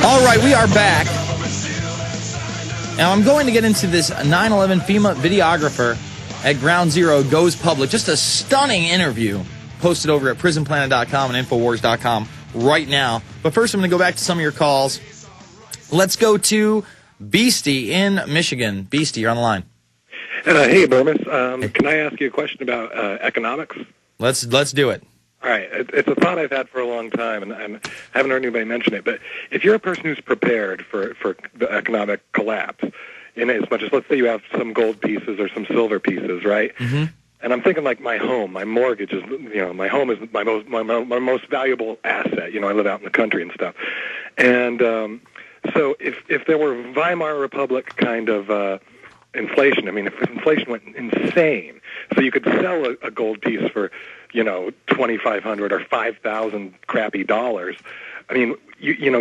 All right, we are back. Now, I'm going to get into this 9/11 FEMA videographer at Ground Zero goes public. Just a stunning interview posted over at prisonplanet.com and Infowarrior.com right now. But first, I'm going to go back to some of your calls. Let's go to Beastie in Michigan. Beastie, you're on the line. Hey, Bermas. Can I ask you a question about economics? Let's do it. All right. It's a thought I've had for a long time, and I haven't heard anybody mention it. But if you're a person who's prepared for the economic collapse, in as much as, let's say you have some gold pieces or some silver pieces, right? Mm-hmm. And I'm thinking like my home, my mortgage is, my home is my most valuable asset. I live out in the country and stuff. And so if there were Weimar Republic kind of inflation, if inflation went insane, so you could sell a gold piece for, $2,500 or $5,000 crappy dollars. You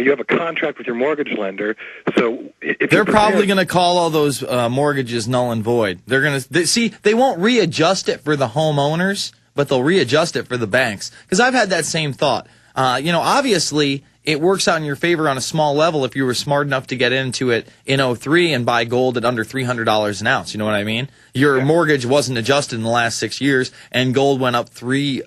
have a contract with your mortgage lender, so they're probably going to call all those mortgages null and void. They're going to they won't readjust it for the homeowners, but they'll readjust it for the banks. Because I've had that same thought. Obviously, it works out in your favor on a small level if you were smart enough to get into it in 2003 and buy gold at under $300 an ounce. You know what I mean? Your mortgage wasn't adjusted in the last 6 years, and gold went up three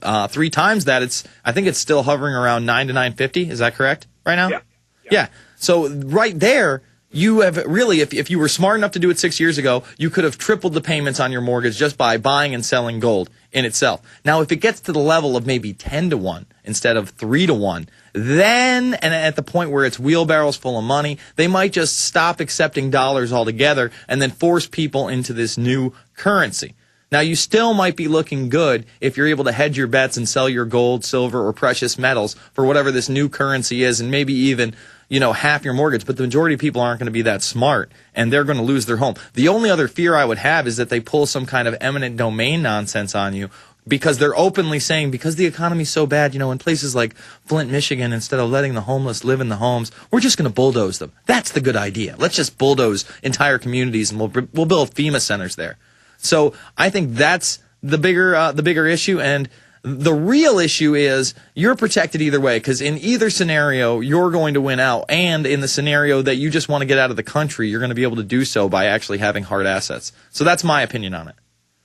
times that. I think it's still hovering around $9 to $9.50. Is that correct right now? Yeah. So right there, you have really, if you were smart enough to do it 6 years ago, you could have tripled the payments on your mortgage just by buying and selling gold in itself. Now, if it gets to the level of maybe 10 to 1 instead of 3 to 1, then, and at the point where it's wheelbarrows full of money, they might just stop accepting dollars altogether and then force people into this new currency. Now, you still might be looking good if you're able to hedge your bets and sell your gold, silver, or precious metals for whatever this new currency is, and maybe even, half your mortgage. But the majority of people aren't going to be that smart, and they're going to lose their home. The only other fear I would have is that they pull some kind of eminent domain nonsense on you, because they're openly saying, because the economy's so bad, in places like Flint, Michigan, instead of letting the homeless live in the homes, we're just going to bulldoze them. That's the good idea. Let's just bulldoze entire communities, and we'll build FEMA centers there. So I think that's the bigger issue, and the real issue is you're protected either way, because in either scenario, you're going to win out, and in the scenario that you just want to get out of the country, you're going to be able to do so by actually having hard assets. So that's my opinion on it.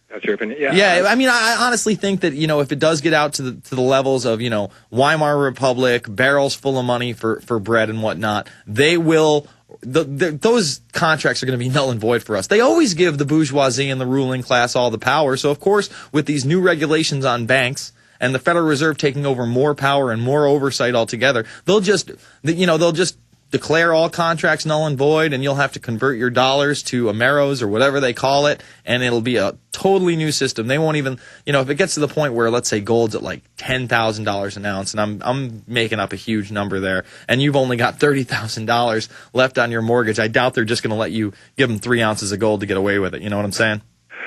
That's your opinion? Yeah. Yeah, I honestly think that, if it does get out to the levels of, Weimar Republic, barrels full of money for bread and whatnot, they will, those contracts are going to be null and void for us. They always give the bourgeoisie and the ruling class all the power. So, of course, with these new regulations on banks and the Federal Reserve taking over more power and more oversight altogether, they'll just declare all contracts null and void, and you'll have to convert your dollars to Ameros or whatever they call it, and it'll be a totally new system. They won't even, if it gets to the point where, let's say, gold's at like $10,000 an ounce, and I'm making up a huge number there, and you've only got $30,000 left on your mortgage, I doubt they're just going to let you give them 3 ounces of gold to get away with it. You know what I'm saying?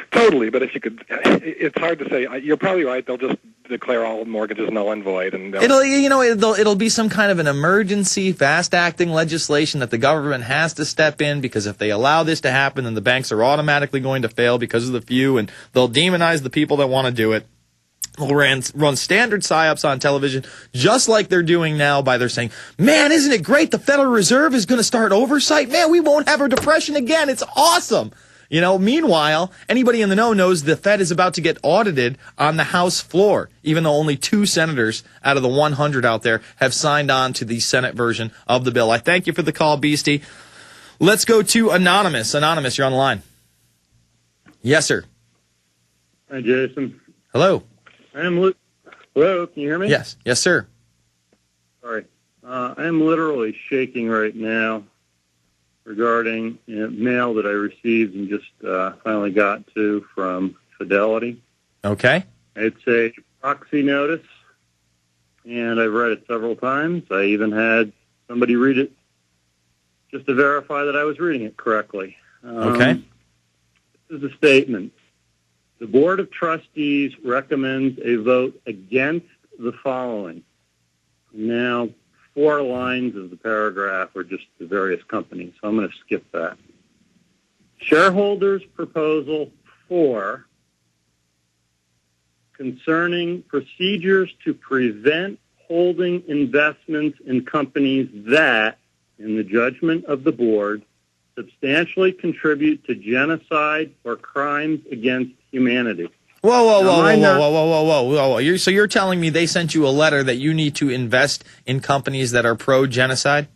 Totally, but if you could, it's hard to say. You're probably right. They'll just declare all mortgages null and void, and it'll be some kind of an emergency, fast-acting legislation that the government has to step in, because if they allow this to happen, then the banks are automatically going to fail because of the few, and they'll demonize the people that want to do it. They'll run standard psyops on television, just like they're doing now by their saying, man, isn't it great? The Federal Reserve is going to start oversight. Man, we won't have a depression again. It's awesome. Meanwhile, anybody in the know knows the Fed is about to get audited on the House floor, even though only 2 senators out of the 100 out there have signed on to the Senate version of the bill. I thank you for the call, Beastie. Let's go to Anonymous. Anonymous, you're on the line. Yes, sir. Hi, Jason. Hello. Hello, can you hear me? Yes. Yes, sir. Sorry. I'm literally shaking right now regarding mail that I received and just finally got to from Fidelity. Okay. It's a proxy notice, and I've read it several times. I even had somebody read it just to verify that I was reading it correctly. Okay. This is a statement. The Board of Trustees recommends a vote against the following. Now, 4 lines of the paragraph are just the various companies, so I'm going to skip that. Shareholders' Proposal 4 concerning procedures to prevent holding investments in companies that, in the judgment of the board, substantially contribute to genocide or crimes against humanity. Whoa. So you're telling me they sent you a letter that you need to invest in companies that are pro-genocide?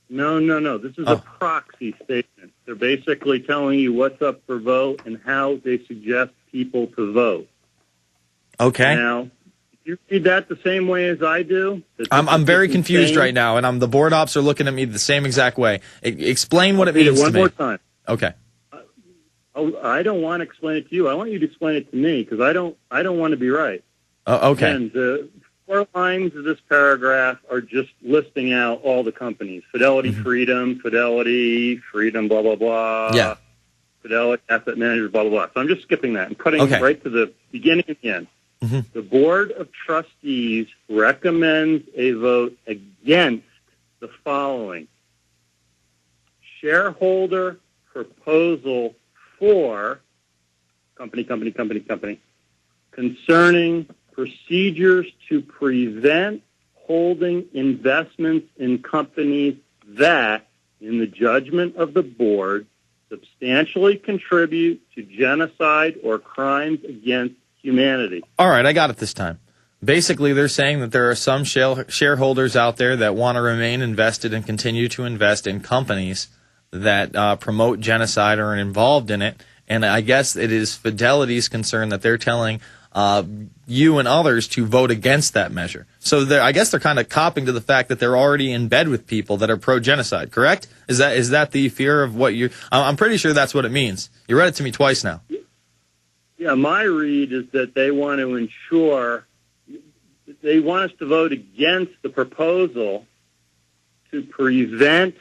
No. This is a proxy statement. They're basically telling you what's up for vote and how they suggest people to vote. Okay. Now, if you read that the same way as I do, I'm very confused right now, and the board ops are looking at me the same exact way. Explain what it means to me. One more time. Okay. I don't want to explain it to you. I want you to explain it to me because I don't want to be right. Okay. And the 4 lines of this paragraph are just listing out all the companies: Fidelity, Freedom, blah blah blah. Yeah. Fidelity Asset Managers, blah blah blah. So I'm just skipping that and cutting right to the beginning and the end. The Board of Trustees recommends a vote against the following: shareholder proposal for company concerning procedures to prevent holding investments in companies that, in the judgment of the board, substantially contribute to genocide or crimes against humanity. All right, I got it this time. Basically, they're saying that there are some shareholders out there that want to remain invested and continue to invest in companies that promote genocide or are involved in it. And I guess it is Fidelity's concern that they're telling you and others to vote against that measure. So I guess they're kind of copping to the fact that they're already in bed with people that are pro-genocide, correct? Is that the fear of what you... I'm pretty sure that's what it means. You read it to me twice now. Yeah, my read is that they want to ensure... They want us to vote against the proposal to prevent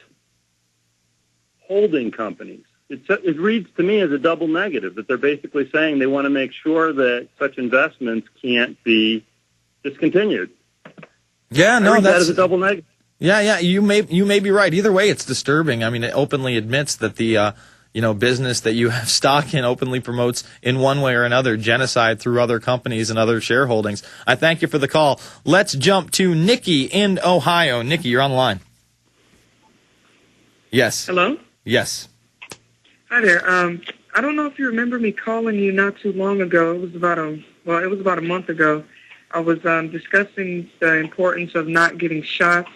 holding companies. It reads to me as a double negative, that they're basically saying they want to make sure that such investments can't be discontinued. Yeah, no, that is a double negative. Yeah, you may be right. Either way, it's disturbing. I mean, it openly admits that the business that you have stock in openly promotes in one way or another genocide through other companies and other shareholdings. I thank you for the call. Let's jump to Nikki in Ohio. Nikki, you're on the line. Yes. Hello? Yes. Hi there. I don't know if you remember me calling you not too long ago. It was about a month ago. I was discussing the importance of not getting shots,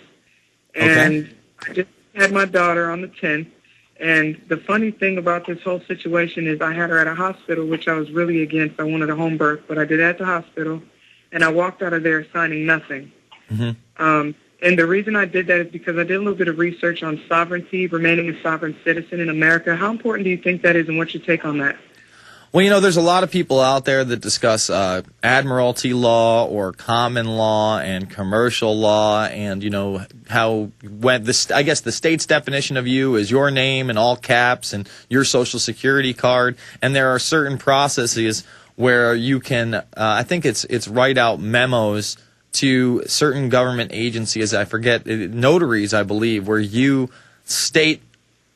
and I just had my daughter on the 10th. And the funny thing about this whole situation is I had her at a hospital, which I was really against. I wanted a home birth, but I did it at the hospital, and I walked out of there signing nothing. And the reason I did that is because I did a little bit of research on sovereignty, remaining a sovereign citizen in America. How important do you think that is, and what's your take on that? Well, there's a lot of people out there that discuss admiralty law or common law and commercial law, and I guess the state's definition of you is your name in all caps and your social security card, and there are certain processes where you can, I think it's write out memos to certain government agencies, I forget, notaries, I believe, where you state,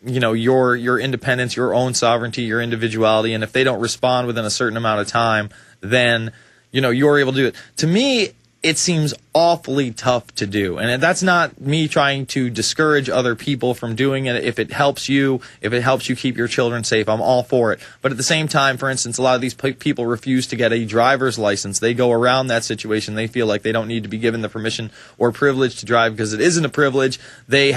your independence, your own sovereignty, your individuality, and if they don't respond within a certain amount of time, then, you're able to do it. To me, it seems awfully tough to do. And that's not me trying to discourage other people from doing it. If it helps you keep your children safe, I'm all for it. But at the same time, for instance, a lot of these people refuse to get a driver's license. They go around that situation. They feel like they don't need to be given the permission or privilege to drive because it isn't a privilege. They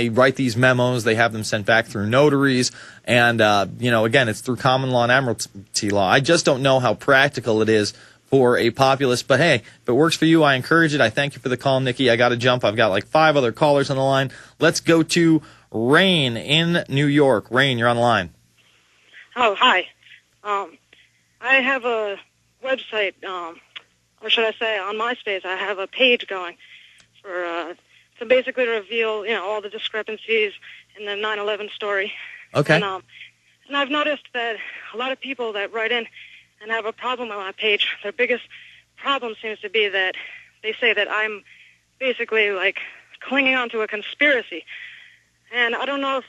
write these memos. They have them sent back through notaries. And, again, it's through common law and admiralty law. I just don't know how practical it is for a populace, but hey, if it works for you, I encourage it. I thank you for the call, Nikki. I got to jump. I've got like 5 other callers on the line. Let's go to Rain in New York. Rain, you're on the line. Oh, hi. I have a website, or should I say on MySpace, I have a page going for to basically reveal, all the discrepancies in the 9/11 story. Okay. And I've noticed that a lot of people that write in and have a problem on my page, their biggest problem seems to be that they say that I'm basically like clinging on to a conspiracy. And I don't know if,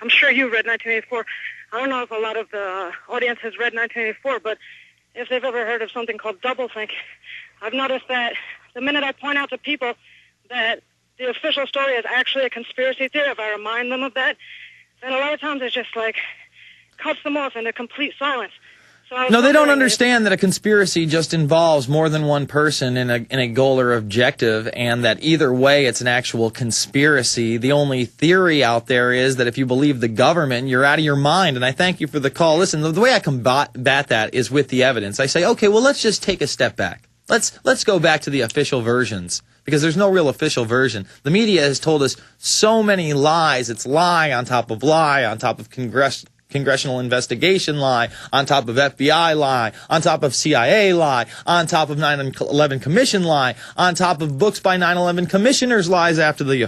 I'm sure you read 1984. I don't know if a lot of the audience has read 1984, but if they've ever heard of something called doublethink, I've noticed that the minute I point out to people that the official story is actually a conspiracy theory, if I remind them of that, then a lot of times it's just like cuts them off into complete silence. So no, they don't understand that a conspiracy just involves more than one person in a goal or objective, and that either way it's an actual conspiracy. The only theory out there is that if you believe the government, you're out of your mind. And I thank you for the call. Listen, the way I combat that is with the evidence. I say, okay, well, let's just take a step back. Let's go back to the official versions, because there's no real official version. The media has told us so many lies. It's lie on top of lie on top of congressional investigation lie, on top of FBI lie, on top of CIA lie, on top of 9/11 Commission lie, on top of books by 9/11 commissioners lies after the